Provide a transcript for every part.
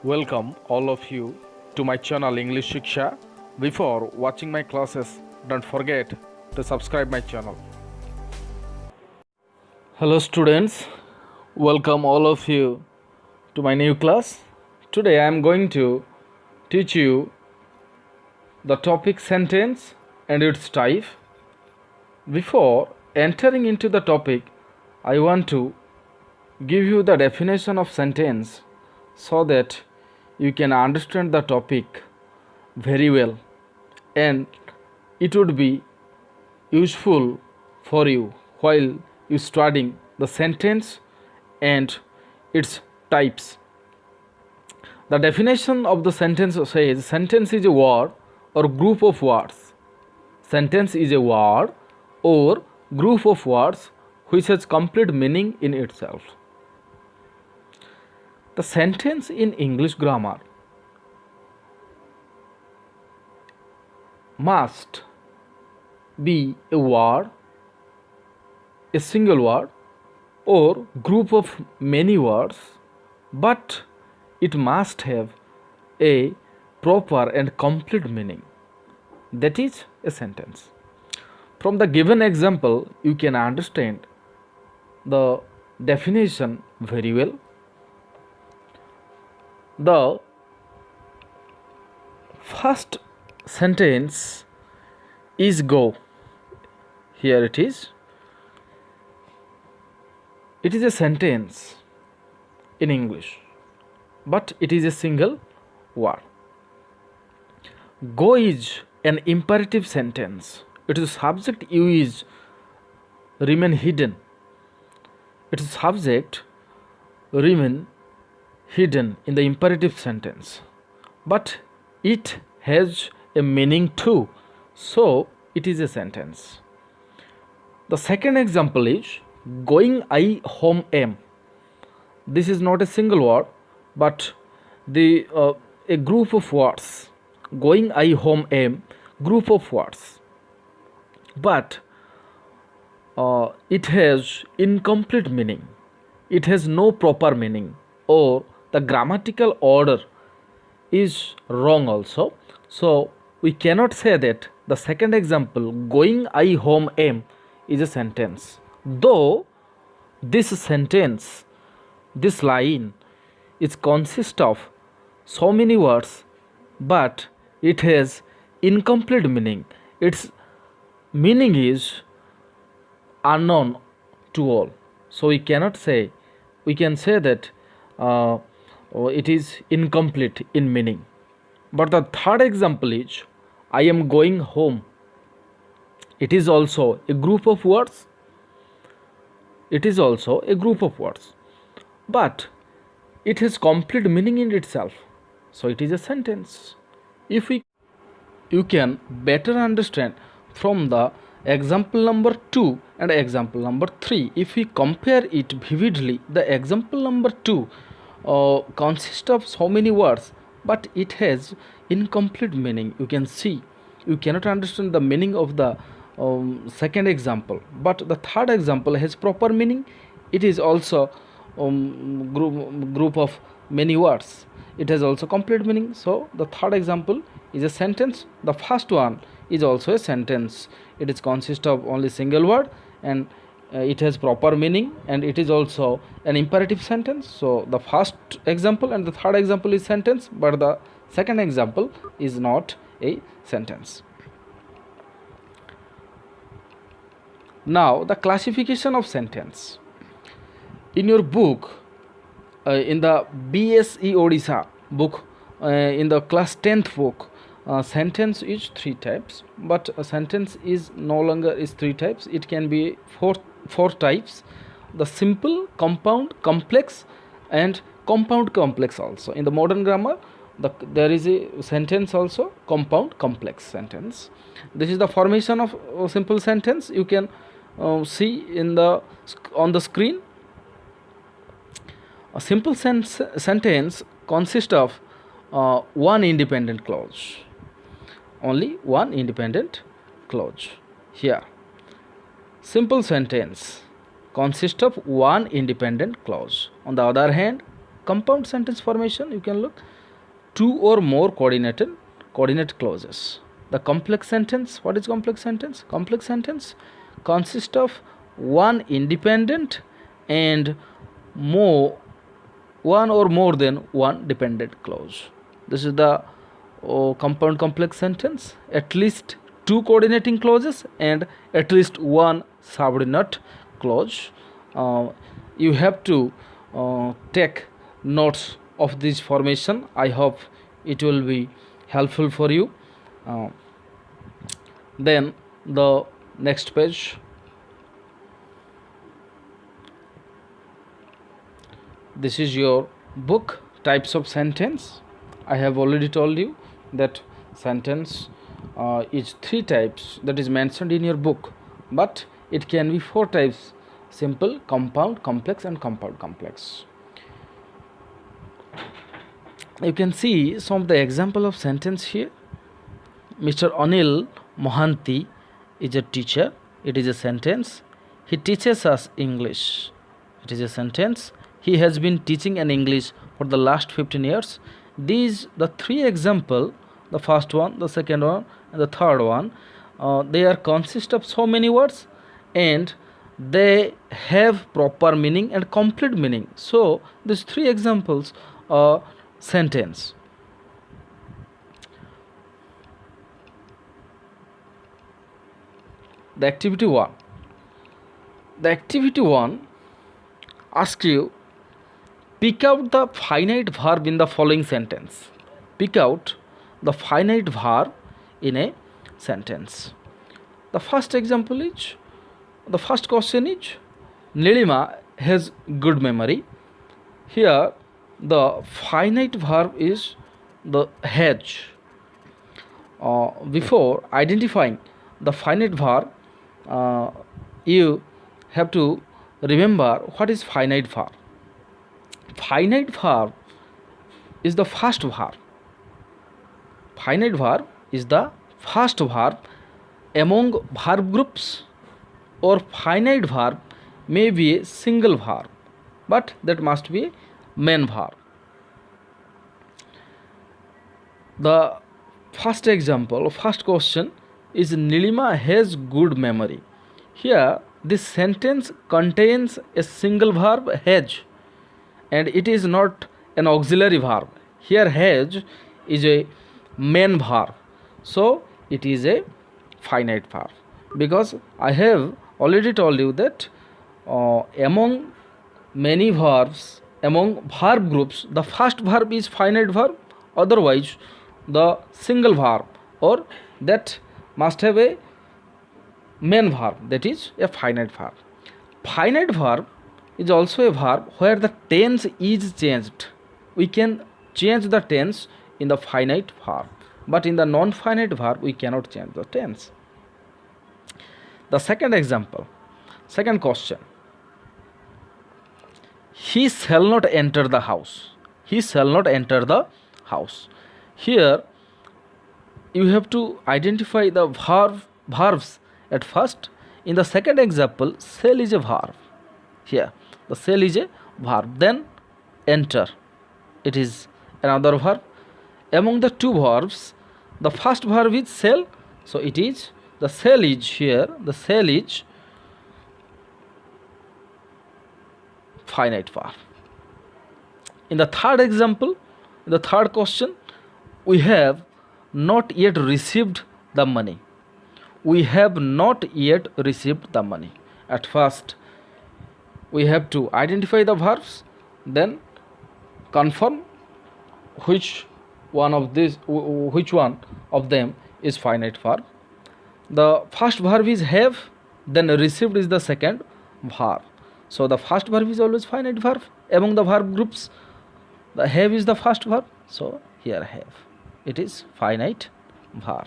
Welcome all of you to my channel English SIKSHYA. Before watching my classes, don't forget to subscribe my channel. Hello students, welcome all of you to my new class. Today I am going to teach you the topic sentence and its type. Before entering into the topic, I want to give you the definition of sentence so that you can understand the topic very well and it would be useful for you while you studying the sentence and its types. The definition of the sentence says sentence is a word or group of words. Sentence is a word or group of words which has complete meaning in itself. The sentence in English grammar must be a word, a single word, or group of many words, but it must have a proper and complete meaning. That is a sentence. From the given example, you can understand the definition very well. The first sentence is go. Here it is. It is a sentence in English, but it is a single word. Go is an imperative sentence. Its subject you is remain hidden. Its subject remain hidden in the imperative sentence, but it has a meaning too, so it is a sentence. The second example is going I home am. This is not a single word but a group of words. Going I home am, group of words, but it has incomplete meaning. It has no proper meaning, or the grammatical order is wrong also. So we cannot say that the second example going I home am is a sentence, though this sentence, this line, is consist of so many words, but it has incomplete meaning. Its meaning is unknown to all, so we cannot say, we can say that it is incomplete in meaning. But the third example is I am going home. It is also a group of words. It is also a group of words, but it has complete meaning in itself, so it is a sentence. If you can better understand from the example number 2 and example number 3. If we compare it vividly, the example number 2 consists of so many words, but it has incomplete meaning. You can see, you cannot understand the meaning of the second example, but the third example has proper meaning. It is also group of many words. It has also complete meaning, so the third example is a sentence. The first one is also a sentence. It is consist of only single word, and it has proper meaning, and it is also an imperative sentence. So the first example and the third example is sentence, but the second example is not a sentence. Now the classification of sentence. In your book, in the BSE ODISHA book, in the class 10th book, sentence is 3 types, but a sentence is no longer is 3 types. It can be four types: the simple, compound, complex, and compound complex. Also in the modern grammar, there is a sentence also compound complex sentence. This is the formation of a simple sentence. You can see on the screen. A simple sentence consists of one independent clause. Only one independent clause. Here, simple sentence consists of one independent clause. On the other hand, compound sentence formation, you can look two or more coordinate clauses. The complex sentence, what is complex sentence? Complex sentence consists of one independent and one or more than one dependent clause. This is the compound complex sentence. At least two coordinating clauses and at least one subordinate clause. You have to take notes of this formation. I hope it will be helpful for you. Then the next page. This is your book, types of sentence. I have already told you that sentence is three types that is mentioned in your book, but it can be four types: simple, compound, complex and compound complex. You can see some of the example of sentence here. Mr. Anil Mohanty is a teacher. It is a sentence. He teaches us English. It is a sentence. He has been teaching an English for the last 15 years. These the three example, the first one, the second one and the third one, they are consist of so many words and they have proper meaning and complete meaning. So these three examples are sentence. The activity 1. The activity 1 asks you, pick out the finite verb in the following sentence. Pick out the finite verb in a sentence. The first example is, the first question is, Nilima has good memory. Here the finite verb is the has. Before identifying the finite verb, you have to remember what is finite verb. Finite verb is the first verb. Finite verb is the first verb among verb groups, or finite verb may be a single verb, but that must be a main verb. The first example, first question is, Nilima has good memory. Here this sentence contains a single verb has, and it is not an auxiliary verb. Here has is a main verb, so it is a finite verb. Because I have already told you that among many verbs, among verb groups, the first verb is finite verb, otherwise the single verb or that must have a main verb, that is a finite verb. Finite verb is also a verb where the tense is changed. We can change the tense in the finite verb, but in the non-finite verb we cannot change the tense. The second example, second question, he shall not enter the house. He shall not enter the house. Here you have to identify the verbs at first. In the second example, shall is a verb. Here the shall is a verb, then enter, it is another verb. Among the two verbs, the first verb is shall, so it is the shall is here, the shall is finite verb. In the third example, in the third question, we have not yet received the money. We have not yet received the money. At first we have to identify the verbs, then confirm which one of them is finite verb. The first verb is have, then received is the second verb. So the first verb is always finite verb. Among the verb groups, the have is the first verb, so here have, it is finite verb.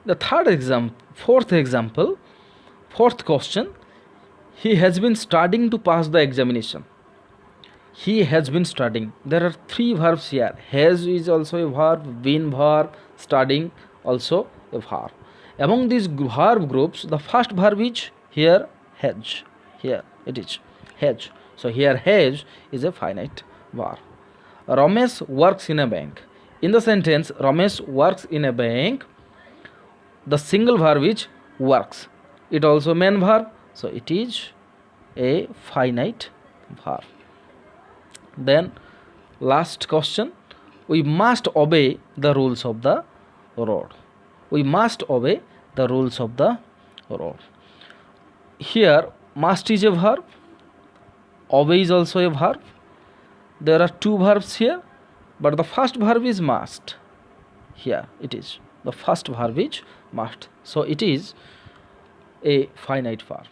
The fourth question, he has been studying to pass the examination. He has been studying. There are three verbs here. Has is also a verb, been verb, studying also a verb. Among these verb groups, the first verb is here has. Here it is has. So here has is a finite verb. Ramesh works in a bank. In the sentence Ramesh works in a bank, the single verb is works. It also main verb, so it is a finite verb. Then last question, we must obey the rules of the road. We must obey the rules of the road. Here must is a verb, obey is also a verb. There are two verbs here, but the first verb is must. Here it is, the first verb is must, so it is a finite verb.